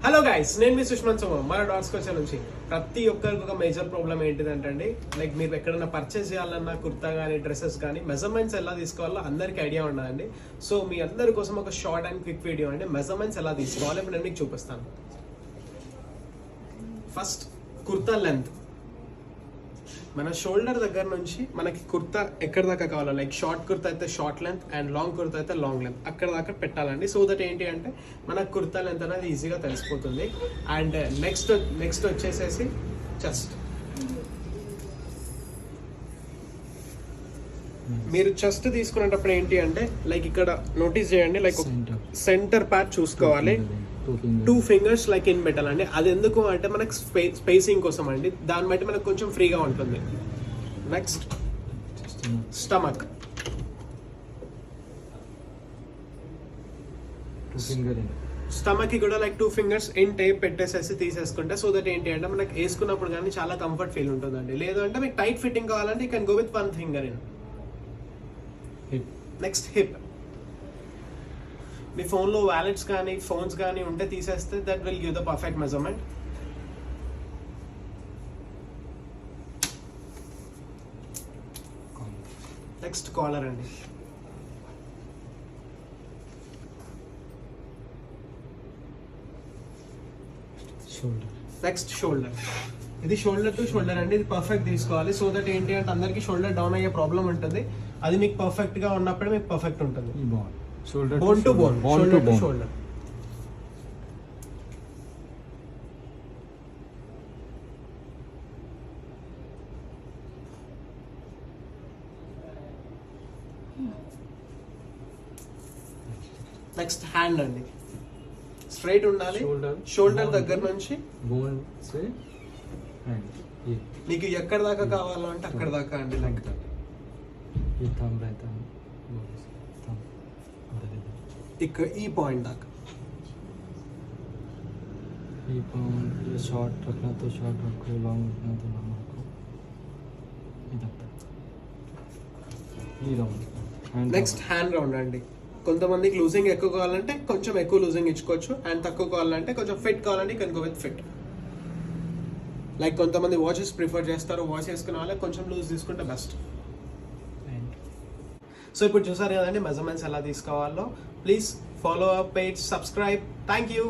Hello guys, నేను మీ సుష్మంత్ సోమ మన dots question నుంచి. ప్రతి ఒక్కరికి ఒక మేజర్ ప్రాబ్లం ఏంటిదంటే అండి, లైక్ మీరు ఎక్కడైనా పర్చేస్ చేయాలన్నా కుర్తా కానీ డ్రెస్సెస్ కానీ మెజర్మెంట్స్ ఎలా తీసుకోవాలో అందరికీ ఐడియా ఉండదండి. సో మీ అందరి కోసం ఒక షార్ట్ అండ్ క్విక్ వీడియో అండి, మెజర్మెంట్స్ ఎలా తీసుకోవాలి ఇప్పుడు నేను మీకు చూపిస్తాను. ఫస్ట్ కుర్తా లెంత్, మన షోల్డర్ దగ్గర నుంచి మనకి కుర్తా ఎక్కడ దాకా కావాలో, లైక్ షార్ట్ కుర్తా అయితే short length and long kurta అయితే లాంగ్ లెంత్ అక్కడ దాకా పెట్టాలండి. సో దట్ ఏంటి అంటే మనకు కుర్తా లెంత్ అనేది ఈజీగా తెలిసిపోతుంది. అండ్ నెక్స్ట్ వచ్చేసేసి చెస్ట్. మీరు చెస్ట్ తీసుకునేటప్పుడు ఏంటి అంటే లైక్ ఇక్కడ నోటీస్ చేయండి, లైక్ సెంటర్ పార్ట్ చూసుకోవాలి. 2 ఫింగర్స్ లైక్ ఇన్ పెట్టాలండి. అది ఎందుకు అంటే మనకు స్పేసింగ్ కోసం అండి, దాన్ని బట్టి మనకు కొంచెం ఫ్రీగా ఉంటుంది. నెక్స్ట్ స్టమక్, స్టమక్ కి కూడా లైక్ 2 ఫింగర్స్ ఇన్ టేప్ పెట్టేసేసి తీసేసుకుంటే సో దట్ ఏంటి అంటే మనకి వేసుకున్నప్పుడు కానీ చాలా కంఫర్ట్ ఫీల్ ఉంటుందండి. లేదు అంటే మీకు టైట్ ఫిట్టింగ్ కావాలంటే you can go with 1 finger in. Next hip, మీ ఫోన్లో వ్యాలెట్స్ కానీ ఫోన్స్ కానీ ఉంటే తీసేస్తే that will give the perfect measurement. Next collar అండి. Next shoulder. ఇది షోల్డర్ టు షోల్డర్ అండి, ఇది పర్ఫెక్ట్ తీసుకోవాలి. సో దట్ ఏంటి అంటే అందరికి షోల్డర్ డౌన్ అయ్యే ప్రాబ్లం ఉంటుంది. అది మీకు పర్ఫెక్ట్ గా ఉన్నప్పుడే మీకు పర్ఫెక్ట్ ఉంటుంది. Shoulder bone to bone, shoulder to bone. shoulder. Next hand అండి, స్ట్రైట్ ఉండాలి. షోల్డర్ దగ్గర నుంచి bone से hand ये మీకు ఎక్కడ దాకా కావాలో అంటే అక్కడ దాకా అండి. లైక్ ये thumb रहता है thumb ఇక్కడ ఈ పాయింట్ దాకా. ये पॉइंट ये शॉर्ट रखना तो शॉर्ट रखो, लॉन्ग रखना तो लॉन्ग रखो. इधर तक ये राउंड. నెక్స్ట్ హ్యాండ్ రౌండ్ అండి. కొంతమందికి లూజింగ్ ఎక్కువ కావాలంటే కొంచెం ఎక్కువ లూజింగ్ ఇచ్చుకోవచ్చు, అండ్ తక్కువ కావాలంటే కొంచెం ఫిట్ కావాలంటే can go with fit. Like కొంతమంది వాచెస్ ప్రిఫర్ చేస్తారు, వాచ్ వేసుకునే వాళ్ళకి కొంచెం లూజ్ తీసుకుంటే బెస్ట్. సో ఇప్పుడు చూసారు కదండి మెజర్మెంట్స్ ఎలా తీసుకోవాలో. Please follow up page, subscribe. Thank you.